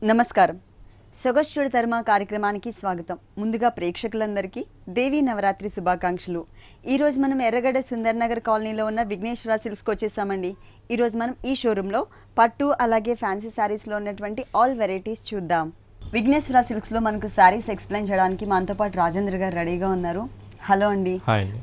నమస్కారం. సొగస్టుడి తరమ కార్యక్రమానికి స్వాగతం. ముందుగా ప్రేక్షకులందరికీ దేవీ నవరాత్రి శుభాకాంక్షలు. ఈరోజు మనం ఎర్రగడ్డ సుందర్ నగర్ కాలనీలో ఉన్న విఘ్నేశ్వర సిల్క్స్కి వచ్చేసామండి. ఈరోజు మనం ఈ షోరూంలో పట్టు అలాగే ఫ్యాన్సీ శారీస్లో ఉన్నటువంటి ఆల్ వెరైటీస్ చూద్దాం. విఘ్నేశ్వర సిల్క్స్లో మనకు శారీస్ ఎక్స్ప్లెయిన్ చేయడానికి మనతో పాటు రాజేంద్ర గారు రెడీగా ఉన్నారు. హలో అండి.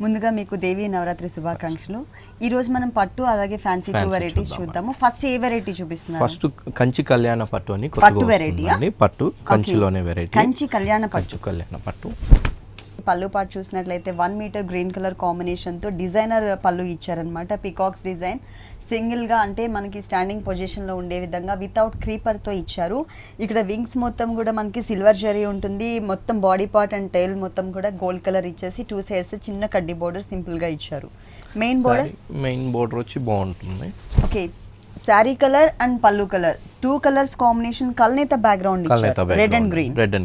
ముందుగా మీకు దేవీ నవరాత్రి శుభాకాంక్షలు. ఈ రోజు మనం పట్టు అలాగే ఫ్యాన్సీ టూ వెరైటీస్ చూద్దాము. ఫస్ట్ ఏ వెరైటీ చూపిస్తున్నారు? ఫస్ట్ కంచి కళ్యాణ పట్టు అని పట్టు వెరైటీ. పట్టు కంచిలోనే వెరైటీ కంచి కళ్యాణ పట్టు. కళ్యాణ పట్టు పళ్ళు పాటు చూసినట్లయితే 1 మీటర్ గ్రీన్ కలర్ కాంబినేషన్ తో డిజైనర్ పళ్ళు ఇచ్చారనమాట. పికాక్స్ డిజైన్ సింగిల్ గా అంటే మనకి స్టాండింగ్ పొజిషన్ లో ఉండే విధంగా వితౌట్ క్రీపర్ తో ఇచ్చారు. ఇక్కడ వింగ్స్ మొత్తం కూడా మనకి సిల్వర్ జరీ ఉంటుంది. మొత్తం బాడీ పార్ట్ అండ్ టైల్ మొత్తం కూడా గోల్డ్ కలర్ ఇచ్చేసి 2 సైడ్స్ చిన్న కడ్డీ బోర్డర్ సింపుల్ గా ఇచ్చారు. మెయిన్ బోర్డర్ వచ్చి బాగుంటుంది. ఓకే, శారీ కలర్ అండ్ పళ్ళు కలర్ 2 కలర్స్ కాంబినేషన్ కల్నేత బ్యాక్గ్రౌండ్ ఇచ్చారు. రెడ్ అండ్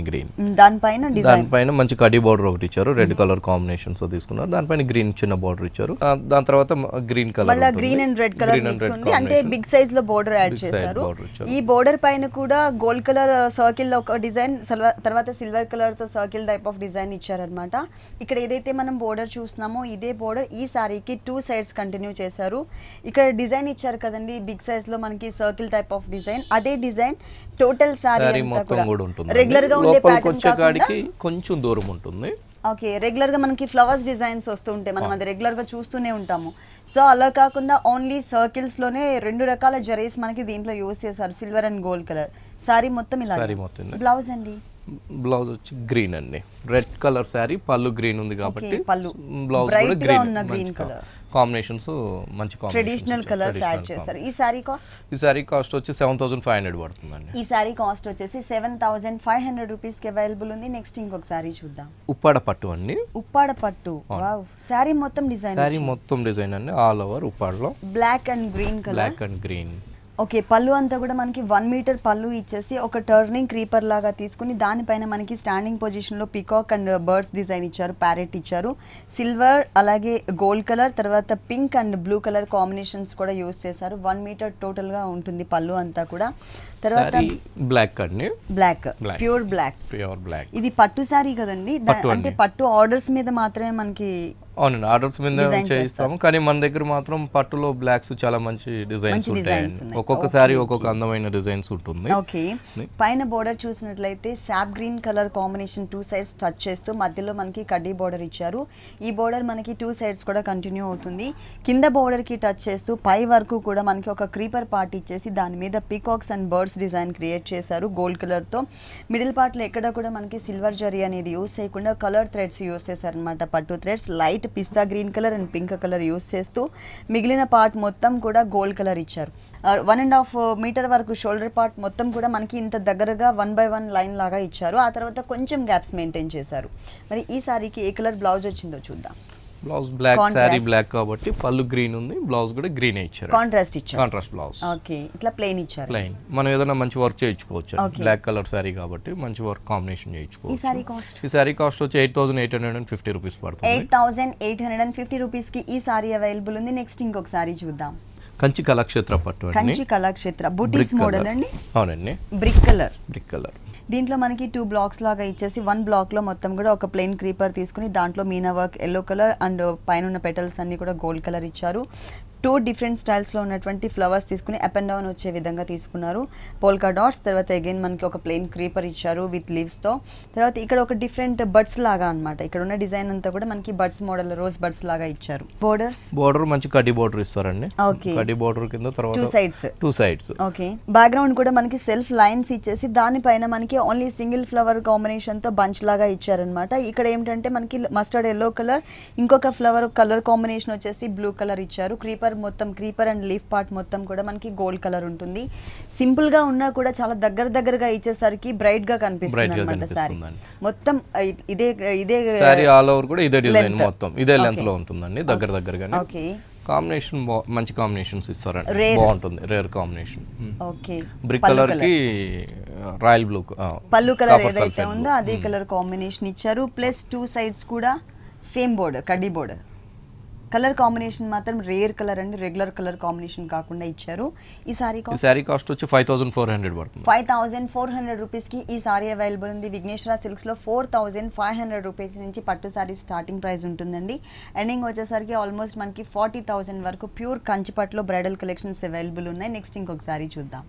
గ్రీన్ దానిపైన మంచి కడ్డీ బోర్డర్ ఒకటి ఇచ్చారు. రెడ్ కలర్ కాంబినేషన్స్ తీసుకున్నారు. దానిపైన గ్రీన్ చిన్న బోర్డర్ ఇచ్చారు. దాని తర్వాత గ్రీన్ కలర్ మళ్ళీ green and red colour mix ఉంది. అంటే బిగ్ సైజ్ లో బోర్డర్ యాడ్ చేశారు. ఈ బోర్డర్ పైన కూడా గోల్డ్ కలర్ సర్కిల్ లో ఒక డిజైన్, తర్వాత సిల్వర్ కలర్ తో సర్కిల్ టైప్ ఆఫ్ డిజైన్ ఇచ్చారనమాట. ఇక్కడ ఏదైతే మనం బోర్డర్ చూస్తున్నామో ఇదే బోర్డర్ ఈ సారీకి 2 సైడ్స్ కంటిన్యూ చేశారు. ఇక్కడ డిజైన్ ఇచ్చారు కదండి బిగ్ సైజ్ లో మనకి సర్కిల్ టైప్ ఆఫ్ డిజైన్. అదే డిజైన్ టోటల్ సారీ మొత్తం కూడా ఉంటుంది. రెగ్యులర్ గా ఉండే ప్యాటర్న్ కాడికి కొంచెం దూరం ఉంటుంది. ఓకే, రెగ్యులర్ గా మనకి ఫ్లవర్స్ డిజైన్స్ వస్తూ ఉంటాయి, మనం అది రెగ్యులర్ గా చూస్తూనే ఉంటాము. సో అలా కాకుండా ఓన్లీ సర్కిల్స్ లోనే 2 రకాల జరీస్ మనకి దీంట్లో యూజ్ చేశారు, silver and gold colour. Sorry మొత్తం ఇలా. బ్లౌజ్ అండి, బ్లౌజ్ వచ్చి గ్రీన్ అండి. రెడ్ కలర్ శారీ, పళ్ళు గ్రీన్ ఉంది కాబట్టి బ్లౌజ్ కూడా గ్రీన్ కలర్ కాంబినేషన్స్ మంచి ట్రెడిషనల్ కలర్స్ యాడ్ చేశారు. ఈ సారీ కాస్ట్ వచ్చి 7500 పడుతుందండి. ఈ సారీ కాస్ట్ వచ్చేసి 7500 రూపీస్ కి అవైలబుల్ ఉంది. నెక్స్ట్ ఇంకొక సారీ చూద్దాం. ఉప్పాడ పట్టు అండి. ఉప్పాడ పట్టు. వావ్, సారీ మొత్తం డిజైన్ అండి. ఆల్ ఓవర్ ఉప్పాడలో black and green colour. Black and green. Okay, పళ్ళు అంతా కూడా మనకి 1 మీటర్ పళ్ళు ఇచ్చేసి ఒక టర్నింగ్ క్రీపర్ లాగా తీసుకుని దానిపైన మనకి స్టాండింగ్ పొజిషన్ లో పికాక్ అండ్ బర్డ్స్ డిజైన్ ఇచ్చారు, ప్యారెట్ ఇచ్చారు. సిల్వర్ అలాగే గోల్డ్ కలర్, తర్వాత pink and blue colour combinations కూడా యూజ్ చేశారు. 1 మీటర్ టోటల్ గా ఉంటుంది పళ్ళు అంతా కూడా. తర్వాత బ్లాక్ అండి, ప్యూర్ బ్లాక్. ఇది పట్టు సారీ కదండి, అంటే పట్టు ఆర్డర్స్ మీద మాత్రమే మనకి. అవునండి, ఆర్డర్స్ మీద చేయిస్తాము. కానీ మన దగ్గర మాత్రం పట్టులో బ్లాక్స్ చాలా మంచి డిజైన్స్ ఉంటాయండి. ఒక్కొక్క సారీ ఒక్కొక్క అందమైన డిజైన్స్ ఉంటుంది. ఓకే, పైన బోర్డర్ చూసినట్లయితే sap green colour combination 2 sides touch చేస్తూ మధ్యలో మనకి కడ్డీ బోర్డర్ ఇచ్చారు. ఈ బోర్డర్ మనకి 2 సైడ్స్ కూడా కంటిన్యూ అవుతుంది. కింద బోర్డర్ కి టచ్ చేస్తూ పై వరకు కూడా మనకి ఒక క్రీపర్ పార్ట్ ఇచ్చేసి దాని మీద peacocks and birds design create చేశారు గోల్డ్ కలర్ తో. మిడిల్ పార్ట్ లో ఎక్కడ కూడా మనకి సిల్వర్ జరీ అనేది యూస్ చేయకుండా కలర్ థ్రెడ్స్ యూస్ చేశారనమాట. పట్టు threads light pista green colour and pink colour use చేస్తూ మిగిలిన పార్ట్ మొత్తం కూడా గోల్డ్ కలర్ ఇచ్చారు. 1.5 మీటర్ వరకు షోల్డర్ పార్ట్ మొత్తం కూడా మనకి ఇంత దగ్గరగా 1 by 1 లైన్ లాగా ఇచ్చారు. ఆ తర్వాత కొంచెం గ్యాప్స్ మెయింటైన్ చేశారు. మరి ఈ సారీకి ఏ కలర్ బ్లౌజ్ వచ్చిందో చూద్దాం. బ్లౌజ్ బ్లాక్, సారీ బ్లాక్ కాబట్టి పళ్ళు గ్రీన్ ఉంది, బ్లౌజ్ కూడా గ్రీన్ ఇచ్చారు. Contrast blouse. ఓకే, ఇట్లా ప్లెయిన్ ఇచ్చారు. ప్లెయిన్ మనం ఏదైనా మంచి వర్క్ చేయించుకోవచ్చు. బ్లాక్ కలర్ సారీ కాబట్టి మంచి వర్క్ కాంబినేషన్ చేయించుకోవచ్చు. ఈ సారీ కాస్ట్ వచ్చి 8850 రూపీస్ పడుతుంది. 8850 రూపీస్ కి ఈ సారీ అవైలబుల్ ఉంది. నెక్స్ట్ ఇంకొక సారీ చూద్దాం. కంచి కళాక్షేత్ర పట్టు. కంచి కళాక్షేత్ర బుటీస్ మోడల్ అండి. అవునండి, బ్రిక్ కలర్. దీంట్లో మనకి 2 బ్లాక్స్ లాగా ఇచ్చేసి 1 బ్లాక్ లో మొత్తం కూడా ఒక ప్లెయిన్ క్రీపర్ తీసుకుని దాంట్లో Meena work yellow colour and పైన ఉన్న పెటల్స్ అన్ని కూడా గోల్డ్ కలర్ ఇచ్చారు. 2 డిఫరెంట్ స్టైల్స్ లో ఉన్నటువంటి ఫ్లవర్స్ తీసుకుని అప్ అండ్ డౌన్ వచ్చే విధంగా తీసుకున్నారు. పోల్కా డాట్స్, తర్వాత అగైన్ మనకి ఒక ప్లెయిన్ క్రీపర్ ఇచ్చారు విత్ లీవ్స్ తో. తర్వాత ఇక్కడ ఒక డిఫరెంట్ బర్డ్స్ లాగా అన్నమాట. ఇక్కడ ఉన్న డిజైన్ అంతా కూడా మనకి బర్డ్స్ మోడల్, రోజ్ బర్డ్స్ లాగా ఇచ్చారు. బోర్డర్ మంచి కడ్డీ బోర్డర్ ఇస్తారండి. కడ్డీ బోర్డర్ కింద తర్వాత 2 సైడ్స్. ఓకే, బ్యాక్గ్రౌండ్ కూడా మనకి సెల్ఫ్ లైన్స్ ఇచ్చేసి దానిపైన మనకి ఓన్లీ సింగిల్ ఫ్లవర్ కాంబినేషన్ తో బంచ్ లాగా ఇచ్చారనమాట. ఇక్కడ ఏంటంటే మనకి మస్టర్డ్ ఎల్లో కలర్, ఇంకొక ఫ్లవర్ కలర్ కాంబినేషన్ వచ్చేసి బ్లూ కలర్ ఇచ్చారు. క్రీపర్ అండ్ లీఫ్ పార్ట్ మొత్తం కూడా మనకి గోల్డ్ కలర్ ఉంటుంది. సింపుల్ గా ఉన్నా కూడా చాలా దగ్గరగా ఇచ్చేసరికి బ్రైట్ గా కనిపిస్తుంది అన్నమాట సారీ మొత్తం. ఇదే సారీ ఆల్ ఓవర్ కూడా ఇదే డిజైన్ మొత్తం ఇదే లెంత్ లో ఉంటుందండి, దగ్గరగానే. ఓకే, కాంబినేషన్ మంచి కాంబినేషన్స్ ఇస్తారండి, బాగుంటుంది. Rare combination. Okay, brick colour కి రాయల్ బ్లూ పళ్ళు కలర్ ఏదైతే ఉందో అదే కలర్ కాంబినేషన్ ఇచ్చారు. ప్లస్ 2 సైడ్స్ కూడా సేమ్ బోర్డర్, కడ్డీ బోర్డర్. కలర్ కాంబినేషన్ మాత్రం రేర్ కలర్ అండి, రెగ్యులర్ కలర్ కాంబినేషన్ కాకుండా ఇచ్చారు. ఈ సారీ కాస్ట్ వచ్చి 5400 పడుతుంది. 5400 రూపీస్కి ఈ సారీ అవైలబుల్ ఉంది. విఘ్నేశ్వర సిల్క్స్లో 4500 రూపీస్ నుంచి పట్టు సారీ స్టార్టింగ్ ప్రైస్ ఉంటుందండి. ఎండింగ్ వచ్చేసరికి ఆల్మోస్ట్ మనకి 40,000 వరకు ప్యూర్ కంచిపట్టులో బ్రైడల్ కలెక్షన్స్ అవైలబుల్ ఉన్నాయి. నెక్స్ట్ ఇంకొక సారీ చూద్దాం.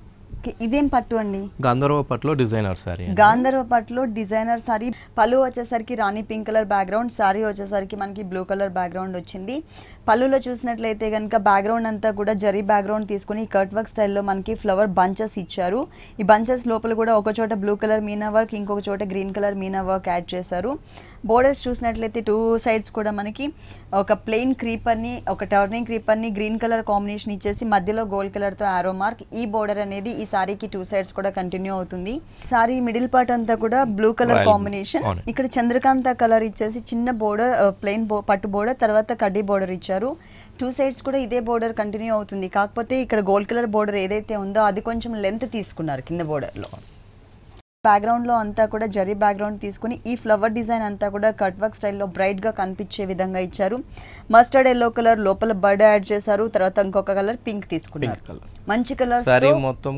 ఇదేం పట్టు అండి? గాంధర్వ పట్టులో డిజైనర్ సారీ. గాంధర్వ పట్టులో డిజైనర్ సారీ. పళ్ళు వచ్చేసరికి రాణి పింక్ కలర్ బ్యాక్గ్రౌండ్, సారీ వచ్చేసరికి మనకి బ్లూ కలర్ బ్యాక్గ్రౌండ్ వచ్చింది. పళ్ళులో చూసినట్లయితే కనుక బ్యాక్గ్రౌండ్ అంతా కూడా జరీ బ్యాక్గ్రౌండ్ తీసుకుని కట్ వర్క్ స్టైల్లో మనకి ఫ్లవర్ బంచెస్ ఇచ్చారు. ఈ బంచెస్ లోపల కూడా ఒక చోట బ్లూ కలర్ మీనా వర్క్, ఇంకొక చోట green colour Meena work add చేశారు. బోర్డర్స్ చూసినట్లయితే 2 సైడ్స్ కూడా మనకి ఒక ప్లెయిన్ క్రీపర్ని, ఒక టర్నింగ్ క్రీపర్ని గ్రీన్ కలర్ కాంబినేషన్ ఇచ్చేసి మధ్యలో గోల్డ్ కలర్తో ఆరో మార్క్. ఈ బోర్డర్ అనేది ఈ సారీకి 2 సైడ్స్ కూడా కంటిన్యూ అవుతుంది. సారీ మిడిల్ పార్ట్ అంతా కూడా బ్లూ కలర్ కాంబినేషన్. ఇక్కడ చంద్రకాంత కలర్ ఇచ్చేసి చిన్న బోర్డర్, ప్లెయిన్ పట్టు బోర్డర్, తర్వాత కడ్డీ బోర్డర్ ఇచ్చారు. 2 సైడ్స్ కూడా ఇదే బోర్డర్ కంటిన్యూ అవుతుంది. కాకపోతే ఇక్కడ గోల్డ్ కలర్ బోర్డర్ ఏదైతే ఉందో అది కొంచెం లెంత్ తీసుకున్నారు కింద బోర్డర్లో. బ్యాక్గ్రౌండ్లో అంతా కూడా జరీ బ్యాక్గ్రౌండ్ తీసుకుని ఈ ఫ్లవర్ డిజైన్ అంతా కూడా కట్ వర్క్ స్టైల్లో బ్రైట్గా కనిపించే విధంగా ఇచ్చారు. మస్టర్డ్ ఎల్లో కలర్ లోపల బర్డ్ యాడ్ చేశారు. తర్వాత ఇంకొక కలర్ పింక్ తీసుకున్నారు. మంచి కలర్ మొత్తం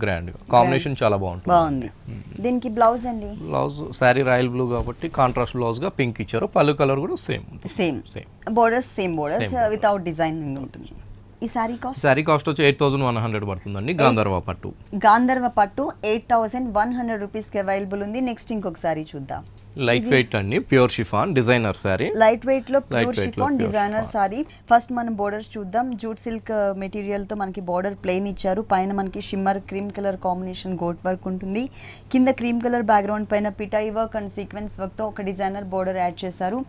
గ్రాండ్ కాంబినేషన్ చాలా బాగుంది. దీనికి బ్లౌజ్ అండి, బ్లౌజ్ సారీ రాయల్ బ్లూ కాబట్టి కాంట్రాస్ట్ బ్లౌజ్ గా పింక్ ఇచ్చారు. పళ్ళు కలర్ కూడా same borders same borders without designing ఉంటుంది. ఈ సారీ కాస్ట్ వచ్చి 8100 పడుతుందండి. గాంధర్వ పట్టు 8100 రూపీస్కి అవైలబుల్ ఉంది. నెక్స్ట్ ఇంకొక సారీ చూద్దాం. లైట్ వెయిట్ అండి, pure chiffon designer sari. Light weight లో pure chiffon designer sari. First మనం బోర్డర్స్ చూద్దాం. జూట్ సిల్క్ మెటీరియల్ తో మనకి బోర్డర్ ప్లెయిన్ ఇచ్చారు. పైన మనకి shimmer cream colour combination gota work ఉంటుంది. కింద క్రీమ్ కలర్ బ్యాక్గ్రౌండ్ పైన పిటాయి వర్క్ అండ్ సీక్వెన్స్ వర్క్ తో ఒక డిజైనర్ బోర్డర్ యాడ్ చేశారు.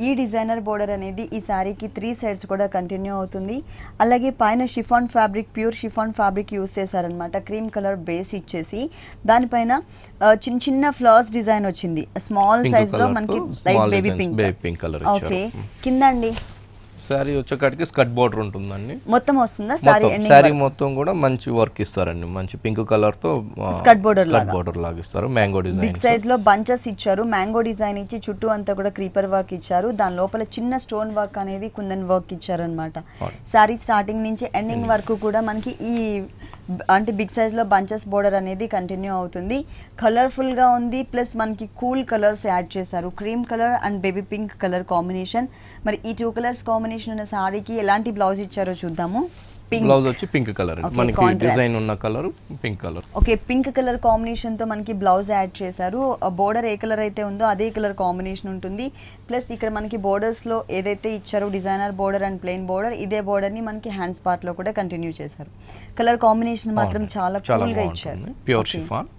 ఈ డిజైనర్ బోర్డర్ అనేది ఈ సారీకి 3 సైడ్స్ కూడా కంటిన్యూ అవుతుంది. అలాగే పైన chiffon fabric, pure chiffon fabric use చేశారనమాట. క్రీమ్ కలర్ బేస్ ఇచ్చేసి దానిపైన చిన్న చిన్న ఫ్లవర్స్ డిజైన్ వచ్చింది. స్మాల్ సైజ్ లో మనకి light baby pink colour. Okay. కింద అండి సారీ వచ్చేకాడికి స్కర్ట్ బోర్డర్ ఉంటుందండి. మొత్తం వస్తుందా సారీ మొత్తం కూడా మంచి వర్క్ ఇస్తారండి. మంచి పింక్ కలర్ తో స్కర్ట్ బోర్డర్ లాగా ఇస్తారు. మ్యాంగో డిజైన్ బిగ్ సైజ్ లో బంచెస్ ఇచ్చారు. మ్యాంగో డిజైన్ ఇచ్చి చుట్టూ అంతా కూడా క్రీపర్ వర్క్ ఇచ్చారు. దాని లోపల చిన్న స్టోన్ వర్క్ అనేది కుందన్ వర్క్ ఇచ్చారనమాట. సారీ స్టార్టింగ్ నుంచి ఎండింగ్ వరకు కూడా మనకి ఈ అంటే బిగ్ సైజ్ లో బంచెస్ బోర్డర్ అనేది కంటిన్యూ అవుతుంది. కలర్ఫుల్ గా ఉంది. ప్లస్ మనకి కూల్ కలర్స్ యాడ్ చేశారు. Cream colour and baby pink colour combination. మరి ఈ 2 కలర్స్ కాంబినేషన్ ఉన్న సారీకి ఎలాంటి బ్లౌజ్ ఇచ్చారో చూద్దాము. బ్లౌజ్ వచ్చి పింక్ కలర్, మనకి డిజైన్ ఉన్న colour pink colour. Okay, pink colour combination తో మనకి బ్లౌజ్ యాడ్ చేశారు. బోర్డర్ ఏ కలర్ అయితే ఉందో అదే కలర్ కాంబినేషన్ ఉంటుంది. ప్లస్ ఇక్కడ మనకి బోర్డర్స్ లో ఏదైతే ఇచ్చారో designer border and plain border, ఇదే బోర్డర్ ని మనకి హ్యాండ్స్ పార్ట్ లో కూడా కంటిన్యూ చేశారు. కలర్ కాంబినేషన్ మాత్రం చాలా కూల్ గా ఇచ్చారు. Pure chiffon.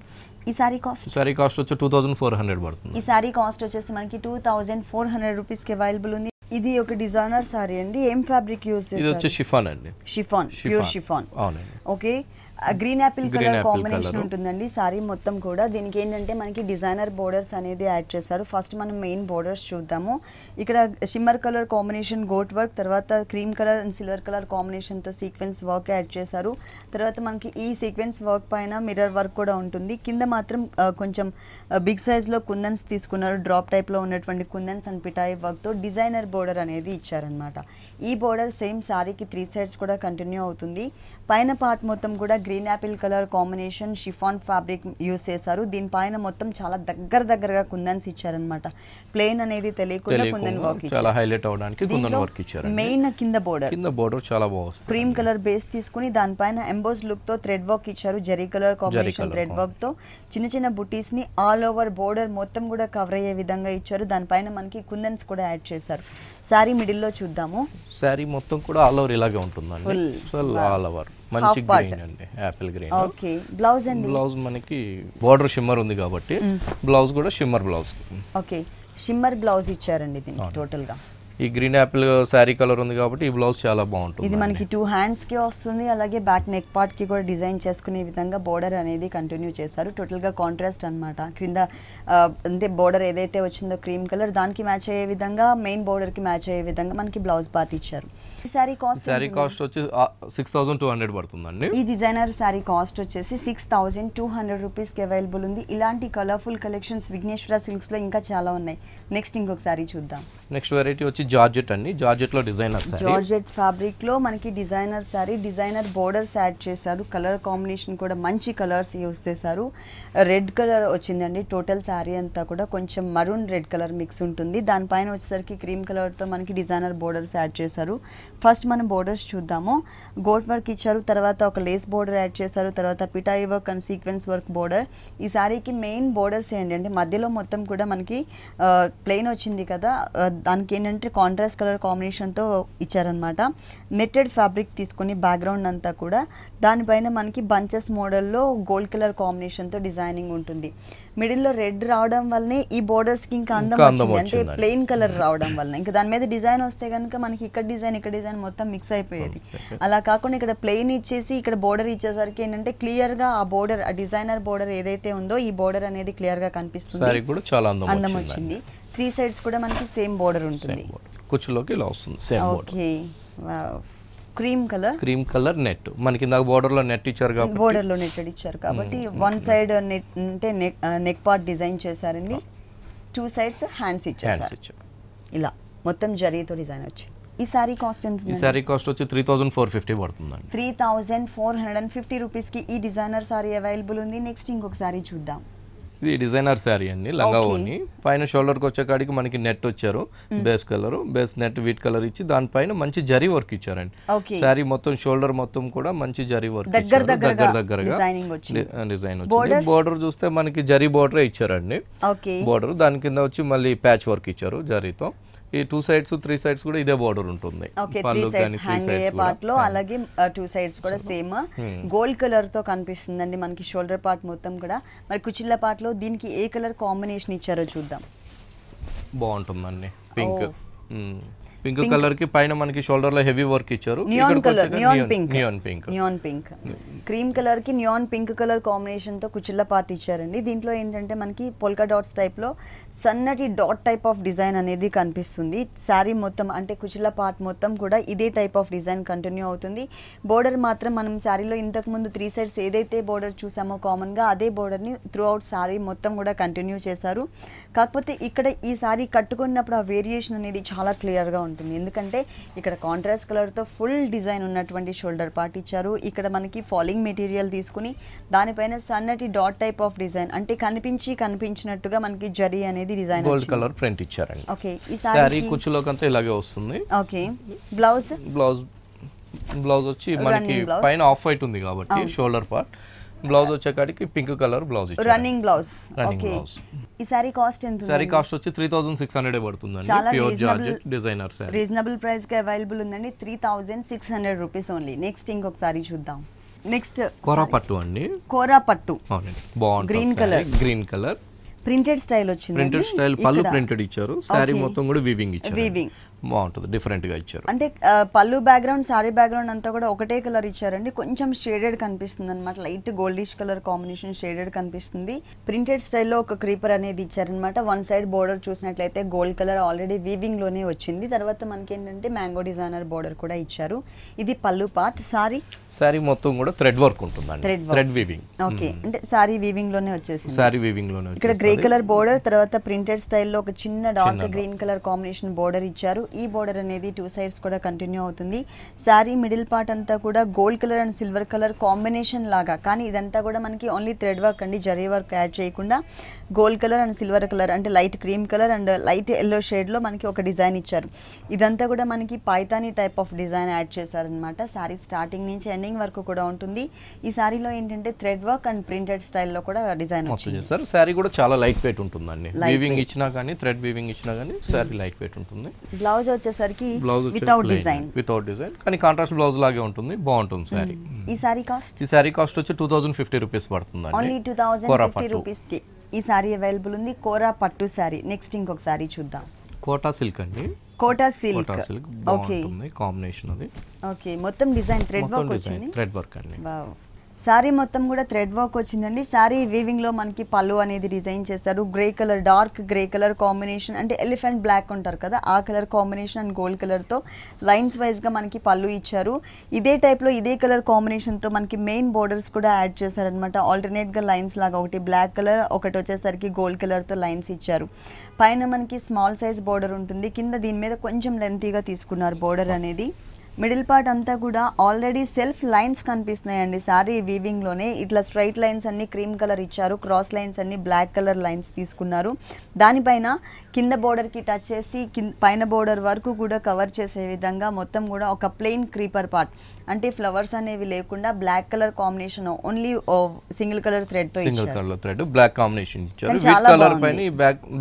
ఈ సారీ కాస్ట్ వచ్చి 2400 పడుతుంది. ఈ సారీ కాస్ట్ వచ్చేసి మనకి 2400 రూపీస్ కి అవైలబుల్ ఉంది. ఇది ఒక డిజైనర్ సారీ అండి. ఏం ఫ్యాబ్రిక్ యూస్ చేశారు? ఇది వచ్చి షిఫాన్ అండి. Chiffon, pure chiffon. అవునండి. Okay, green apple colour combination ఉంటుందండి సారీ మొత్తం కూడా. దీనికి ఏంటంటే మనకి డిజైనర్ బోర్డర్స్ అనేది యాడ్ చేశారు. ఫస్ట్ మనం మెయిన్ బోర్డర్స్ చూద్దాము. ఇక్కడ shimmer colour combination gota work, తర్వాత cream colour and silver colour combination తో సీక్వెన్స్ వర్క్ యాడ్ చేశారు. తర్వాత మనకి ఈ సీక్వెన్స్ వర్క్ పైన మిర్రర్ వర్క్ కూడా ఉంటుంది. కింద మాత్రం కొంచెం బిగ్ సైజ్ లో కుందన్స్ తీసుకున్నారు. డ్రాప్ టైప్ లో ఉన్నటువంటి కుందన్స్ అండ్ పిటాయి వర్క్ తో డిజైనర్ బోర్డర్ అనేది ఇచ్చారనమాట. ఈ బోర్డర్ సేమ్ సారీకి 3 సైడ్స్ కూడా కంటిన్యూ అవుతుంది. పైన పార్ట్ మొత్తం కూడా green apple colour combination chiffon fabric use చేశారు. దీనిపైన మొత్తం చాలా దగ్గరగా కుందన్స్ ఇచ్చారనమాట. ప్లెయిన్ అనేది తెలియకుండా కుందన్ వర్క్ చాలా హైలైట్ అవడానికి కుందన్ వర్క్ ఇచ్చారు. మెయిన్ కింద బోర్డర్ చాలా బాగుంది. క్రీమ్ కలర్ బేస్ తీసుకుని దానిపైన ఎంబోస్ లుక్ తో థ్రెడ్ వర్క్ ఇచ్చారు. Zari colour combination thread work తో చిన్న చిన్న బుటీస్ ని ఆల్ ఓవర్ బోర్డర్ మొత్తం కూడా కవర్ అయ్యే విధంగా ఇచ్చారు. దానిపైన మనకి కుందన్స్ కూడా యాడ్ చేశారు. సారీ మిడిల్ లో చూద్దాము. సారీ మొత్తం కూడా ఆల్ ఓవర్ ఇలాగే ఉంటుందండి. ఆల్ ఓవర్ మంచి గ్రీన్ అండి, యాపిల్ గ్రీన్. ఓకే, బ్లౌజ్ అండి. బ్లౌజ్ మనకి బోర్డర్ షిమ్మర్ ఉంది కాబట్టి బ్లౌజ్ కూడా shimmer blouse. Okay, shimmer blouse ఇచ్చారండి దీనికి టోటల్ గా. ఈ గ్రీన్ యాపిల్ శారీ కలర్ ఉంది కాబట్టి ఈ బ్లౌజ్ చాలా బాగుంటుంది. ఇది మనకి 2 హ్యాండ్స్ కి వస్తుంది. అలాగే బ్యాక్ నెక్ పార్ట్ కి కూడా డిజైన్ చేసుకునే విధంగా బోర్డర్ అనేది కంటిన్యూ చేశారు. టోటల్ గా కాంట్రాస్ట్ అన్నమాట. క్రింద అంటే బోర్డర్ ఏదైతే వచ్చిందో క్రీమ్ కలర్ దానికి మ్యాచ్ అయ్యే విధంగా మెయిన్ బోర్డర్ కి మ్యాచ్ అయ్యే విధంగా మనకి బ్లౌజ్ పార్ట్ ఇచ్చారు. ఈ సారీ కాస్ట్ వచ్చి 6200 పడుతుందండి. ఈ డిజైనర్ సారీ కాస్ట్ వచ్చేసి 6200 రూపీస్ కి అవైలబుల్ ఉంది. ఇలాంటి కలర్ఫుల్ కలెక్షన్స్ విఘ్నేశ్వర సిల్క్స్ లో ఇంకా చాలా ఉన్నాయి. నెక్స్ట్ ఇంకొక సారీ చూద్దాం. నెక్స్ట్ వెరైటీ వచ్చి జార్జెట్ అండి, జార్జెట్ లో డిజైనర్ సారీ. జార్జెట్ ఫ్యాబ్రిక్ లో మనకి designer sorry, designer borders add చేశారు. కలర్ కాంబినేషన్ కూడా మంచి కలర్స్ యూస్ చేశారు. రెడ్ కలర్ వచ్చిందండి. టోటల్ సారీ అంతా కూడా కొంచెం మరూన్ రెడ్ కలర్ మిక్స్ ఉంటుంది. దానిపైన వచ్చేసరికి క్రీమ్ కలర్ తో మనకి డిజైనర్ బోర్డర్స్ యాడ్ చేశారు. ఫస్ట్ మనం బోర్డర్స్ చూద్దాము. గోట్ వర్క్ ఇచ్చారు, తర్వాత ఒక లేస్ బోర్డర్ యాడ్ చేశారు, తర్వాత పిటాయి work and sequence work border. ఈ సారీకి మెయిన్ బోర్డర్స్ ఏంటంటే మధ్యలో మొత్తం కూడా మనకి ప్లెయిన్ వచ్చింది కదా, దానికి ఏంటంటే కాంట్రాస్ట్ కలర్ కాంబినేషన్తో ఇచ్చారనమాట. నెట్టెడ్ ఫ్యాబ్రిక్ తీసుకుని బ్యాక్గ్రౌండ్ అంతా కూడా దానిపైన మనకి బంచెస్ మోడల్లో గోల్డ్ కలర్ కాంబినేషన్తో డిజైనింగ్ ఉంటుంది. మిడిల్లో రెడ్ రావడం వల్లనే ఈ బోర్డర్స్కి ఇంకా అందం వచ్చింది, అంటే ప్లెయిన్ కలర్ రావడం వలన. ఇంకా దాని మీద డిజైన్ వస్తే కనుక మనకి ఇక్కడ డిజైన్ మొత్తం మిక్స్ అయిపోయేది. అలా కాకుండా ఇక్కడ ప్లెయిన్ ఇచ్చేసి ఇక్కడ బోర్డర్ ఇచ్చేసరికి ఏంటంటే క్లియర్గా ఆ బోర్డర్, ఆ డిజైనర్ బోర్డర్ ఏదైతే ఉందో ఈ బోర్డర్ అనేది క్లియర్గా కనిపిస్తుంది, అందం వచ్చింది. 3 సైడ్స్ కూడా మనకి సేమ్ బోర్డర్ ఉంటుంది. కుచ్చులోకి ఇలా వస్తుంది same border. Okay, cream colour net మనకి ఇందాక బోర్డర్ లో నెట్ ఇచ్చారు కాబట్టి, బోర్డర్ లో నెట్టెడ్ ఇచ్చారు కాబట్టి వన్ సైడ్ నెట్ అంటే నెక్ పార్ట్ డిజైన్ చేశారండి. 2 సైడ్స్ హ్యాండ్స్ ఇచ్చారు. ఇలా మొత్తం జరీతో డిజైన్ వచ్చింది. ఈ సారీ కాస్ట్ ఎంత? ఈ సారీ కాస్ట్ వచ్చి 3450 పడుతుందండి. 3450 రూపీస్ కి ఈ డిజైనర్ సారీ అవైలబుల్ ఉంది. నెక్స్ట్ ఇంకొక సారీ చూద్దాం. ఇది డిజైనర్ శారీ అండి, లంగా ఓని. పైన షోల్డర్కి వచ్చేకాడికి మనకి నెట్ వచ్చారు, base colour, base net wheat colour ఇచ్చి దానిపైన మంచి జరీ వర్క్ ఇచ్చారండి. శారీ మొత్తం షోల్డర్ మొత్తం కూడా మంచి జరీ వర్క్ దగ్గరగా డిజైన్ వచ్చింది. బోర్డర్ చూస్తే మనకి జరీ బోర్డర్ ఇచ్చారండి. బోర్డర్ దాని కింద వచ్చి మళ్ళీ ప్యాచ్ వర్క్ ఇచ్చారు జరీతో. ఈ 2 సైడ్స్ 3 సైడ్స్ కూడా ఇదే బోర్డర్ ఉంటుంది. అలాగే 2 సైడ్స్ కూడా సేమ్ గోల్డ్ కలర్ తో కనిపిస్తుందండి మనకి షోల్డర్ పార్ట్ మొత్తం కూడా. మరి కుచిళ్ళ పార్ట్ లో దీనికి ఏ కలర్ కాంబినేషన్ ఇచ్చారో చూద్దాం. బాగుంటుందండి, పింక్. పింక్ కలర్ కి పైన మనకి షోల్డర్ లో హెవీ వర్క్ ఇచ్చారు. నియాన్ పింక్ క్రీమ్ కలర్ కి నియాన్ పింక్ కలర్ కాంబినేషన్ తో కుచిళ్ళ పార్ట్ ఇచ్చారండి. దీంట్లో ఏంటంటే మనకి పొల్కా డాట్స్ టైప్ లో సన్నటి డాట్ టైప్ ఆఫ్ డిజైన్ అనేది కనిపిస్తుంది. శారీ మొత్తం అంటే కుచిళ్ళ పార్ట్ మొత్తం కూడా ఇదే టైప్ ఆఫ్ డిజైన్ కంటిన్యూ అవుతుంది. బోర్డర్ మాత్రం మనం శారీలో ఇంతకు ముందు 3 సైడ్స్ ఏదైతే బోర్డర్ చూసామో కామన్ గా అదే బోర్డర్ ని త్రూ అవుట్ శారీ మొత్తం కూడా కంటిన్యూ చేశారు. కాకపోతే ఇక్కడ ఈ శారీ కట్టుకున్నప్పుడు ఆ వేరియేషన్ అనేది చాలా క్లియర్ గా ఉంటుంది. ఎందుకంటే ఇక్కడ కాంట్రాస్ట్ కలర్ తో ఫుల్ డిజైన్ ఉన్నటువంటి షోల్డర్ పార్ట్ ఇచ్చారు. ఇక్కడ మనకి ఫాలింగ్ మెటీరియల్ తీసుకుని దానిపైన సన్నటి డాట్ టైప్ ఆఫ్ డిజైన్, అంటే కనిపించినట్టుగా మనకి జరీ అనేది డిజైన్ గోల్డ్ కలర్ ప్రింట్ ఇచ్చారండి. ఓకే, ఈ సారీ కుచ్చులోకంతా ఇలాగే వస్తుంది. ఓకే, బ్లౌజ్ వచ్చి మనకి పైన ఆఫ్ వైట్ ఉంది కాబట్టి షోల్డర్ పార్ట్, బ్లౌజ్ వచ్చేకాడికి పింక్ కలర్ బ్లౌజ్ ఇచ్చారు, రన్నింగ్ బ్లౌజ్. ఓకే, ఈ సారీ కాస్ట్ ఎంత? సారీ కాస్ట్ వచ్చి 3600 పడుతుందండి. Pure georgette designer sari, reasonable price కి అవైలబుల్ ఉందండి. 3600 రూపీస్ ఓన్లీ. నెక్స్ట్ ఇంకొక సారీ చూద్దాం. నెక్స్ట్ కోరా పట్టు అండి. కోరా పట్టు బాగుంటుంది. గ్రీన్ కలర్ ప్రింటెడ్ స్టైల్ వచ్చింది. ప్రింటెడ్ స్టైల్ పళ్ళు ప్రింటెడ్ ఇచ్చారు. సారీ మొత్తం కూడా వీవింగ్ ఇచ్చారు. బాగుంటుంది, డిఫరెంట్ గా ఇచ్చారు. అంటే పళ్ళు బ్యాక్గ్రౌండ్, సారీ బ్యాక్గ్రౌండ్ అంతా కూడా ఒకటే కలర్ ఇచ్చారండి. కొంచెం షేడెడ్ కనిపిస్తుంది అనమాట, light goldish colour combination shaded కనిపిస్తుంది. ప్రింటెడ్ స్టైల్లో ఒక క్రీపర్ అనేది ఇచ్చారనమాట. వన్ సైడ్ బోర్డర్ చూసినట్లయితే గోల్డ్ కలర్ ఆల్రెడీ వీవింగ్ లోనే వచ్చింది. తర్వాత మనకి ఏంటంటే మ్యాంగో డిజైనర్ బోర్డర్ కూడా ఇచ్చారు. ఇది పళ్ళు పార్ట్. సారీ మొత్తం కూడా థ్రెడ్ వర్క్ ఉంటుందండి, థ్రెడ్ వీవింగ్. ఓకే, అంటే సారీ వీవింగ్ లోనే వచ్చేసింది. సారీ వీవింగ్ లోనే ఇక్కడ గ్రే కలర్ బోర్డర్, తర్వాత ప్రింటెడ్ స్టైల్లో ఒక చిన్న dark green colour combination border ఇచ్చారు. ఈ బోర్డర్ అనేది 2 సైడ్స్ కూడా కంటిన్యూ అవుతుంది. శారీ మిడిల్ పార్ట్ అంతా కూడా gold colour and silver colour combination లాగా, కానీ ఇదంతా కూడా మనకి ఓన్లీ థ్రెడ్ వర్క్ అండి, జరీ వర్క్ యాడ్ చేయకుండా gold colour and silver colour అంటే light cream colour and light yellow shade లో మనకి ఒక డిజైన్ ఇచ్చారు. ఇదంతా కూడా మనకి Paithani type of design add చేశారనమాట. శారీ స్టార్టింగ్ నుంచి ఎండింగ్ వరకు కూడా ఉంటుంది. ఈ శారీలో ఏంటంటే థ్రెడ్ వర్క్ అండ్ ప్రింటెడ్ స్టైల్లో కూడా డిజైన్ వచ్చింది. శారీ కూడా చాలా లైట్ వెయిట్ ఉంటుందండి. వీవింగ్ ఇచ్చినా కానీ, థ్రెడ్ వీవింగ్ ఇచ్చినా కానీ శారీ లైట్ వెయిట్ ఉంటుంది. బ్లౌజ్ వచ్చేసరికి వితౌట్ డిజైన్ కానీ కాంట్రాస్ట్ బ్లౌజ్ లాగే ఉంటుంది, బాగుంటుంది సారీ. ఈ సారీ కాస్ట్ వచ్చి 2050 రూపీస్ పడుతుంది. ఓన్లీ 2050 రూపీస్ కి ఈ సారీ అవైలబుల్ ఉంది. కోరా పట్టు సారీ. నెక్స్ట్ ఇంకొక సారీ చూద్దాం. కోటా సిల్క్ అండి. కోటా సిల్క్ బాగుంటుంది కాంబినేషన్ అది. ఓకే, మొత్తం డిజైన్ థ్రెడ్ వర్క్ వచ్చింది. థ్రెడ్ వర్క్ అండి. వావ్, సారీ మొత్తం కూడా థ్రెడ్ వర్క్ వచ్చిందండి. సారీ వీవింగ్ లో మనకి పళ్ళు అనేది డిజైన్ చేశారు. Grey colour, dark grey colour combination, అంటే ఎలిఫెంట్ బ్లాక్ ఉంటారు కదా ఆ colour combination and gold colour తో లైన్స్ వైజ్ గా మనకి పళ్ళు ఇచ్చారు. ఇదే టైప్ లో ఇదే కలర్ కాంబినేషన్ తో మనకి మెయిన్ బోర్డర్స్ కూడా యాడ్ చేశారనమాట. ఆల్టర్నేట్ గా లైన్స్ లాగా ఒకటి బ్లాక్ కలర్, ఒకటి వచ్చేసరికి గోల్డ్ కలర్ తో లైన్స్ ఇచ్చారు. పైన మనకి స్మాల్ సైజ్ బోర్డర్ ఉంటుంది, కింద దీని మీద కొంచెం లెంతీగా తీసుకున్నారు బోర్డర్ అనేది. మిడిల్ పార్ట్ అంతా కూడా ఆల్రెడీ సెల్ఫ్ లైన్స్ కనిపిస్తున్నాయండి. సారీ వీవింగ్ లోనే ఇట్లా స్ట్రైట్ లైన్స్ అన్ని క్రీమ్ కలర్ ఇచ్చారు, క్రాస్ లైన్స్ అన్ని బ్లాక్ కలర్ లైన్స్ తీసుకున్నారు. దానిపైన కింద బోర్డర్ కి టచ్ చేసి పైన బోర్డర్ వరకు కూడా కవర్ చేసే విధంగా మొత్తం కూడా ఒక ప్లెయిన్ క్రీపర్ పార్ట్, అంటే ఫ్లవర్స్ అనేవి లేకుండా black colour combination, only single colour thread తో single colour thread black combination ఇచ్చారు. విత్ కలర్ పైన ఈ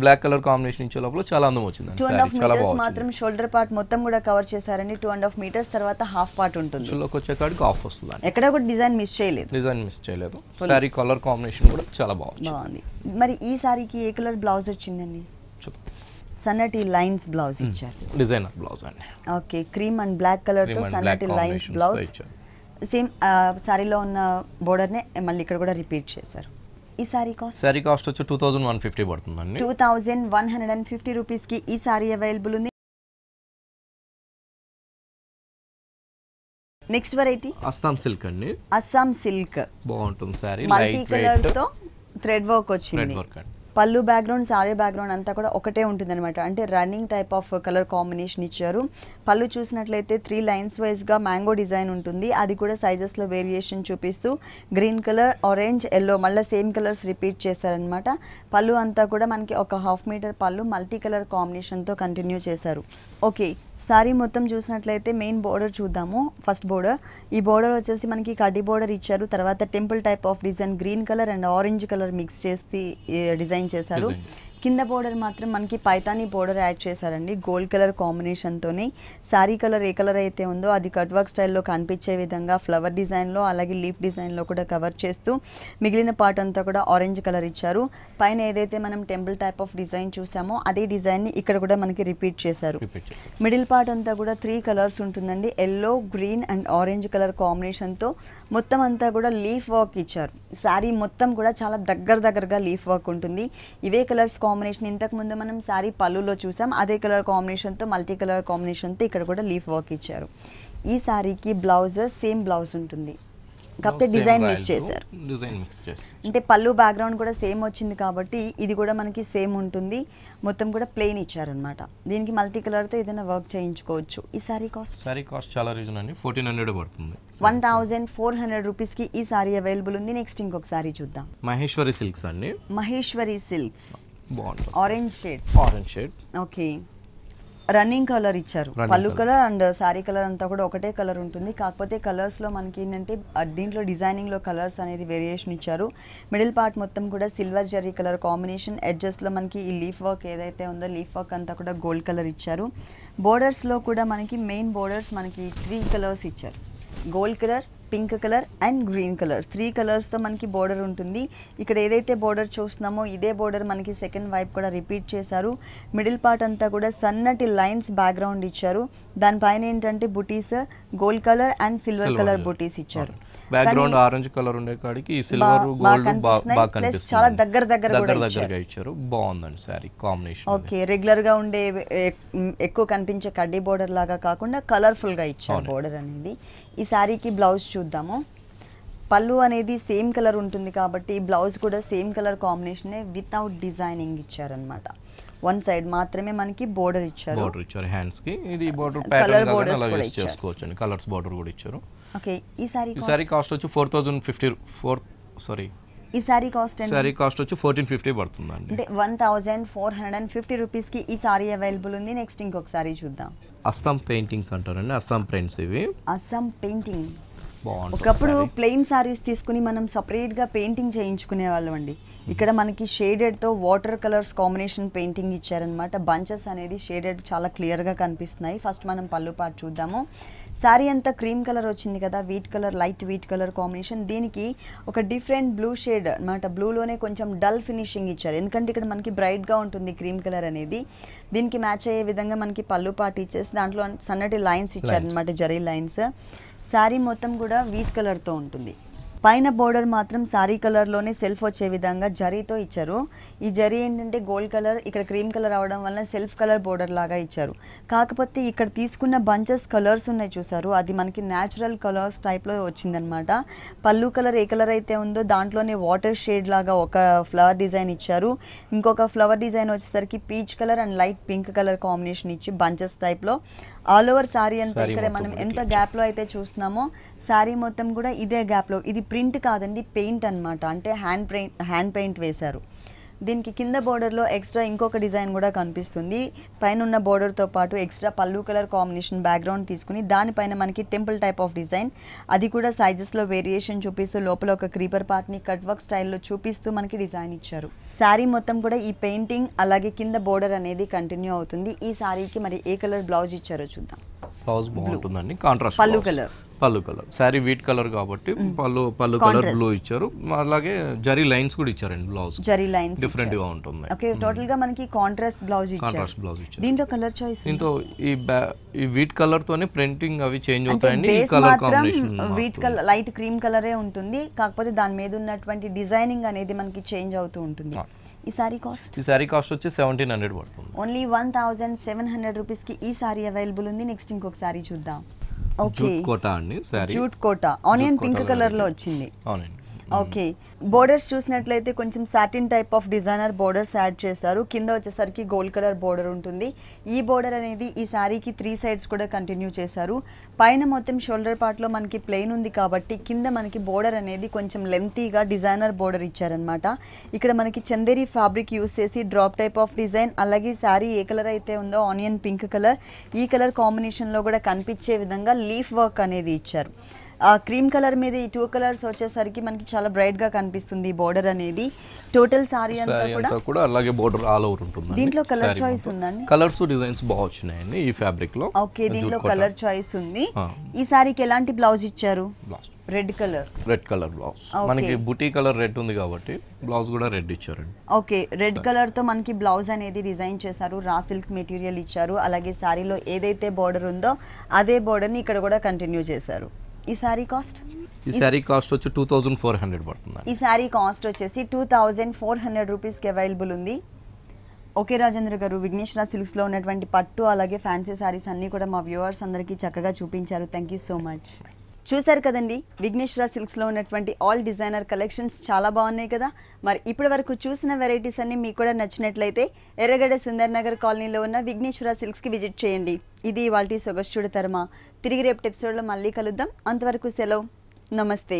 బ్లాక్ కలర్ కాంబినేషన్ ఇచ్చే లోపల చాలా అందం వచ్చింది. 2.5 మీటర్స్ మాత్రం షోల్డర్ పార్ట్ మొత్తం కూడా కవర్ చేశారండి. 2.5 మీటర్స్ తర్వాత హాఫ్ పార్ట్ ఉంటుంది. లోకి వచ్చే కాడికి ఆఫ్ వస్తుంది. ఎక్కడ కూడా డిజైన్ మిస్ చేయలేదు. సారీ కలర్ కాంబినేషన్ కూడా చాలా బాగుంది. మరి ఈ సారీకి ఏ కలర్ బ్లౌజ్ వచ్చిందండి? సన్నటి లైన్స్ బ్లౌజ్ ఇచ్చారు. డిజైనర్ బ్లౌజ్ అండి. Okay, cream and black colour తో సన్నటి లైన్స్ బ్లౌజ్. సేమ్ సారీలో ఉన్న బోర్డర్ నే మళ్ళీ ఇక్కడ కూడా రిపీట్ చేశారు. ఈ సారీ కాస్ట్ వచ్చి 2150 పడుతుందండి. 2150 రూపీస్ కి ఈ సారీ అవైలబుల్ ఉంది. నెక్స్ట్ వెరైటీ అస్సాం సిల్క్ అండి. అస్సాం సిల్క్ బాగుంటుంది సారీ. మల్టీ కలర్ తో థ్రెడ్ వర్క్ వచ్చింది. పళ్ళు బ్యాక్గ్రౌండ్, సారీ బ్యాక్గ్రౌండ్ అంతా కూడా ఒకటే ఉంటుంది అనమాట. అంటే running type of colour combination ఇచ్చారు. పళ్ళు చూసినట్లయితే 3 లైన్స్ వైజ్ గా మ్యాంగో డిజైన్ ఉంటుంది. అది కూడా సైజెస్ లో వేరియేషన్ చూపిస్తూ గ్రీన్ కలర్, ఆరెంజ్, ఎల్లో మళ్ళీ సేమ్ కలర్స్ రిపీట్ చేశారనమాట. పళ్ళు అంతా కూడా మనకి ఒక హాఫ్ మీటర్ పళ్ళు మల్టీ కలర్ కాంబినేషన్ తో కంటిన్యూ చేశారు. ఓకే, సారీ మొత్తం చూసినట్లయితే మెయిన్ బోర్డర్ చూద్దాము. ఫస్ట్ బోర్డర్, ఈ బోర్డర్ వచ్చేసి మనకి కడ్డీ బోర్డర్ ఇచ్చారు. తర్వాత temple type of design green colour and orange colour mix చేసి డిజైన్ చేశారు. కింద బోర్డర్ మాత్రం మనకి పైతానీ బోర్డర్ యాడ్ చేశారండి గోల్డ్ కలర్ కాంబినేషన్తోని. శారీ కలర్ ఏ కలర్ అయితే ఉందో అది కట్ వర్క్ స్టైల్లో కనిపించే విధంగా ఫ్లవర్ డిజైన్లో అలాగే లీఫ్ డిజైన్లో కూడా కవర్ చేస్తూ మిగిలిన పార్ట్ అంతా కూడా ఆరెంజ్ కలర్ ఇచ్చారు. పైన ఏదైతే మనం టెంపుల్ టైప్ ఆఫ్ డిజైన్ చూసామో అదే డిజైన్ని ఇక్కడ కూడా మనకి రిపీట్ చేశారు. మిడిల్ పార్ట్ అంతా కూడా 3 కలర్స్ ఉంటుందండి. Yellow, green and orange colour కాంబినేషన్తో మొత్తం అంతా కూడా లీఫ్ వర్క్ ఇచ్చారు. శారీ మొత్తం కూడా చాలా దగ్గరగా లీఫ్ వర్క్ ఉంటుంది. ఇవే కలర్స్ కాంబినేషన్ ఇంతకు ముందు మనం శారీ పళ్ళులో చూసాం. అదే కలర్ కాంబినేషన్తో మల్టీ కలర్ కాంబినేషన్తో ఇక్కడ కూడా లీఫ్ వర్క్ ఇచ్చారు. ఈ శారీకి బ్లౌజ్ సేమ్ బ్లౌజ్ ఉంటుంది, కాకపోతే డిజైన్ మిక్స్ చేశారు. అంటే పళ్ళు బ్యాక్గ్రౌండ్ కూడా సేమ్ వచ్చింది కాబట్టి ఇది కూడా మనకి సేమ్ ఉంటుంది. మొత్తం కూడా ప్లెయిన్ ఇచ్చారనమాట. దీనికి మల్టీ కలర్తో ఏదైనా వర్క్ చేయించుకోవచ్చు. ఈ శారీ కాస్ట్ చాలా రీజన్ అండి, 1400 పడుతుంది. 1400 రూపీస్కి ఈ శారీ అవైలబుల్ ఉంది. నెక్స్ట్ ఇంకొక శారీ చూద్దాం. మహేశ్వరి సిల్క్స్ అండి. మహేశ్వరి సిల్క్స్ బాగుంటుంది. Orange shade. Okay, running colour ఇచ్చారు. పళ్ళు కలర్ అండ్ సారీ కలర్ అంతా కూడా ఒకటే కలర్ ఉంటుంది. కాకపోతే కలర్స్లో మనకి ఏంటంటే దీంట్లో డిజైనింగ్లో కలర్స్ అనేది వేరియేషన్ ఇచ్చారు. మిడిల్ పార్ట్ మొత్తం కూడా సిల్వర్ జరీ కలర్ కాంబినేషన్. ఎడ్జెస్లో మనకి ఈ లీఫ్ వర్క్ ఏదైతే ఉందో లీఫ్ వర్క్ అంతా కూడా గోల్డ్ కలర్ ఇచ్చారు. బోర్డర్స్లో కూడా మనకి మెయిన్ బోర్డర్స్ మనకి 3 కలర్స్ ఇచ్చారు. Gold colour, pink colour and green colour 3 కలర్స్తో మనకి బోర్డర్ ఉంటుంది. ఇక్కడ ఏదైతే బోర్డర్ చూస్తున్నామో ఇదే బోర్డర్ మనకి సెకండ్ వైపు కూడా రిపీట్ చేశారు. మిడిల్ పార్ట్ అంతా కూడా సన్నటి లైన్స్ బ్యాక్గ్రౌండ్ ఇచ్చారు. దానిపైన ఏంటంటే బుటీస్ gold colour and silver colour బుటీస్ ఇచ్చారు. బ్యాక్గ్రౌండ్ ఆరెంజ్ కలర్ ఉండే కాడికి ఈ సిల్వర్ గోల్డ్ బాగా కనిపిస్తుంది. చాలా దగ్గరగా ఇచ్చారు. బాగుందండి సారీ కాంబినేషన్. ఓకే, రెగ్యులర్ గా ఉండే ఎక్కువ కనిపించే కడ్డీ బోర్డర్ లాగా కాకుండా కలర్ఫుల్ గా ఇచ్చారు బోర్డర్ అనేది. ఈ సారీకి బ్లౌజ్ చూద్దాము. పళ్ళు అనేది సేమ్ కలర్ ఉంటుంది కాబట్టి బ్లౌజ్ కూడా సేమ్ కలర్ కాంబినేషనే వితౌట్ డిజైనింగ్ ఇచ్చారనమాట. వన్ సైడ్ మాత్రమే మనకి బోర్డర్ ఇచ్చారు. హ్యాండ్స్ కి ఇది బోర్డర్ ప్యాటర్న్ గా అలా యూస్ చేసుకోవచ్చు అండి. కలర్స్ బోర్డర్ కూడా ఇచ్చారు. ఓకే, ఈ సారీ కాస్ట్ వచ్చి 4050 ఈ సారీ కాస్ట్ వచ్చి 1450 పడుతుందండి. అంటే 1450 రూపీస్ కి ఈ సారీ అవైలబుల్ ఉంది. నెక్స్ట్ ఇంకొక సారీ చూద్దాం. అస్సాం పెయింటింగ్స్ అంటారండి. అస్సాం ప్రింట్స్ ఇవి. అస్సాం పెయింటింగ్ బాగుంటుంది. ఒకప్పుడు ప్లెయిన్ సారీస్ తీసుకుని మనం సపరేట్ గా పెయింటింగ్ చేయించుకునే వాళ్ళం అండి. ఇక్కడ మనకి షేడెడ్ తో వాటర్ కలర్స్ కాంబినేషన్ పెయింటింగ్ ఇచ్చారనమాట. బంచెస్ అనేది షేడెడ్ చాలా క్లియర్ గా కనిపిస్తున్నాయి. ఫస్ట్ మనం పళ్ళు పార్ట్ చూద్దాము. శారీ అంతా క్రీమ్ కలర్ వచ్చింది కదా, wheat colour, light wheat colour combination. దీనికి ఒక డిఫరెంట్ బ్లూ షేడ్ అనమాట. బ్లూలోనే కొంచెం డల్ ఫినిషింగ్ ఇచ్చారు. ఎందుకంటే ఇక్కడ మనకి బ్రైట్ గా ఉంటుంది క్రీమ్ కలర్ అనేది. దీనికి మ్యాచ్ అయ్యే విధంగా మనకి పళ్ళు పార్ట్ ఇచ్చేసి దాంట్లో సన్నటి లైన్స్ ఇచ్చారనమాట, జరీ లైన్స్. శారీ మొత్తం కూడా వీట్ కలర్ తో ఉంటుంది. పైన బోర్డర్ మాత్రం సారీ కలర్లోనే సెల్ఫ్ వచ్చే విధంగా జరీతో ఇచ్చారు. ఈ జరీ ఏంటంటే గోల్డ్ కలర్, ఇక్కడ క్రీమ్ కలర్ అవడం వల్ల సెల్ఫ్ కలర్ బోర్డర్ లాగా ఇచ్చారు. కాకపోతే ఇక్కడ తీసుకున్న బంచెస్ కలర్స్ ఉన్నాయి చూసారు, అది మనకి న్యాచురల్ కలర్స్ టైప్లో వచ్చిందనమాట. పళ్ళు కలర్ ఏ కలర్ అయితే ఉందో దాంట్లోనే వాటర్ షేడ్ లాగా ఒక ఫ్లవర్ డిజైన్ ఇచ్చారు. ఇంకొక ఫ్లవర్ డిజైన్ వచ్చేసరికి peach colour and light pink colour combination ఇచ్చి బంచెస్ టైప్లో ఆల్ ఓవర్ సారీ అంతా ఇక్కడ మనం ఎంత గ్యాప్లో అయితే చూస్తున్నామో సారీ మొత్తం కూడా ఇదే గ్యాప్లో. ఇది ప్రింట్ కాదండి, పెయింట్ అన్నమాట, అంటే హ్యాండ్ పెయింట్ వేశారు. దీనికి కింద బోర్డర్లో ఎక్స్ట్రా ఇంకొక డిజైన్ కూడా కనిపిస్తుంది. పైన ఉన్న బోర్డర్తో పాటు ఎక్స్ట్రా పళ్ళు కలర్ కాంబినేషన్ బ్యాక్గ్రౌండ్ తీసుకుని దానిపైన మనకి టెంపుల్ టైప్ ఆఫ్ డిజైన్, అది కూడా సైజెస్లో వేరియేషన్ చూపిస్తూ లోపల ఒక క్రీపర్ పార్ట్ని కట్ వర్క్ స్టైల్లో చూపిస్తూ మనకి డిజైన్ ఇచ్చారు. శారీ మొత్తం కూడా ఈ పెయింటింగ్ అలాగే కింద బోర్డర్ అనేది కంటిన్యూ అవుతుంది. ఈ శారీకి మరి ఏ కలర్ బ్లౌజ్ ఇచ్చారో చూద్దాం. బ్లౌజ్ బాగుంటుందండి, కాంట్రాస్ట్ పళ్ళు కలర్, పళ్ళు కలర్. శారీ వీట్ కలర్ కాబట్టి పళ్ళు కలర్ బ్లూ ఇచ్చారు. అలాగే జరీ లైన్స్ కూడా ఇచ్చారండి. బ్లౌజ్ జరీ లైన్స్ డిఫరెంట్ గా ఉంటుంది. ఓకే, టోటల్ గా మనకి కాంట్రాస్ట్ బ్లౌజ్ ఇచ్చారు. దీంట్లో కలర్ చాయిస్, దీంతో ఈ వీట్ కలర్ తోనే ప్రింటింగ్ అవి చేంజ్ అవుతాయండి. ఈ బేస్ కలర్ మాత్రం combination wheat colour light cream కలరే ఉంటుంది, కాకపోతే దాని మీద ఉన్నటువంటి డిజైనింగ్ అనేది మనకి చేంజ్ అవుతూ ఉంటుంది. ఈ సారీ కాస్ట్, ఈ సారీ కాస్ట్ వచ్చి 1700 పడుతుంది. ఓన్లీ 1700 రూపీస్ కి ఈ సారీ అవైలబుల్ ఉంది. నెక్స్ట్ ఇంకొక సారీ చూద్దాం. ఓకే, జూట్ కోటా అండి sari, jute Kota onion pink colour లో వచ్చింది. అవునండి. ఓకే, బోర్డర్స్ చూసినట్లయితే కొంచెం satin type of designer borders add చేశారు. కింద వచ్చేసరికి గోల్డ్ కలర్ బోర్డర్ ఉంటుంది. ఈ బోర్డర్ అనేది ఈ శారీకి 3 సైడ్స్ కూడా కంటిన్యూ చేశారు. పైన మొత్తం షోల్డర్ పార్ట్లో మనకి ప్లెయిన్ ఉంది కాబట్టి కింద మనకి బోర్డర్ అనేది కొంచెం లెంతీగా డిజైనర్ బోర్డర్ ఇచ్చారనమాట. ఇక్కడ మనకి చందేరి ఫ్యాబ్రిక్ యూస్ చేసి డ్రాప్ టైప్ ఆఫ్ డిజైన్, అలాగే శారీ ఏ కలర్ అయితే ఉందో ఆనియన్ పింక్ కలర్, ఈ కలర్ కాంబినేషన్లో కూడా కనిపించే విధంగా లీఫ్ వర్క్ అనేది ఇచ్చారు. క్రీమ్ కలర్ మీద ఈ 2 కలర్స్ వచ్చేసరికి మనకి చాలా బ్రైట్ గా కనిపిస్తుంది బోర్డర్ అనేది. టోటల్ సారీ అంతా కూడా అలాగే బోర్డర్ ఆల్ ఓవర్ ఉంటుంది. దీంట్లో కలర్ చాయిస్ ఉందండి, కలర్స్ డిజైన్స్ బాగా వచ్చినాయండి ఈ ఫ్యాబ్రిక్ లో. ఓకే, దీంట్లో కలర్ చాయిస్ ఉంది. ఈ సారీకి ఎలాంటి బ్లౌజ్ ఇచ్చారు? Red colour blouse. మనకి బుటీ కలర్ రెడ్ ఉంది కాబట్టి బ్లౌజ్ కూడా రెడ్ ఇచ్చారండి. ఓకే, రెడ్ కలర్ తో మనకి బ్లౌజ్ అనేది డిజైన్ చేశారు. రా సిల్క్ మెటీరియల్ ఇచ్చారు. అలాగే సారీలో ఏదైతే బోర్డర్ ఉందో అదే బోర్డర్ ని ఇక్కడ కూడా కంటిన్యూ చేశారు. ఈ సారీ కాస్ట్, ఈ సారీ కాస్ట్ వచ్చి 2400 పడుతుంది. ఈ సారీ కాస్ట్ వచ్చేసి 2400 రూపీస్కి అవైలబుల్ ఉంది. ఓకే రాజేంద్ర గారు, విఘ్నేశ్వర సిల్క్స్లో ఉన్నటువంటి పట్టు అలాగే ఫ్యాన్సీ సారీస్ అన్నీ కూడా మా వ్యూవర్స్ అందరికీ చక్కగా చూపించారు. Thank you so much. చూశారు కదండి, విఘ్నేశ్వర సిల్క్స్లో ఉన్నటువంటి ఆల్ డిజైనర్ కలెక్షన్స్ చాలా బాగున్నాయి కదా. మరి ఇప్పటి వరకు చూసిన వెరైటీస్ అన్ని మీకు కూడా నచ్చినట్లయితే ఎర్రగడ్డ సుందర్ నగర్ కాలనీలో ఉన్న విఘ్నేశ్వర సిల్క్స్కి విజిట్ చేయండి. ఇది ఇవాల్టి సొగసు చూడతరమా. తిరిగి రేపు ఎపిసోడ్లో మళ్ళీ కలుద్దాం. అంతవరకు సెలవు, నమస్తే.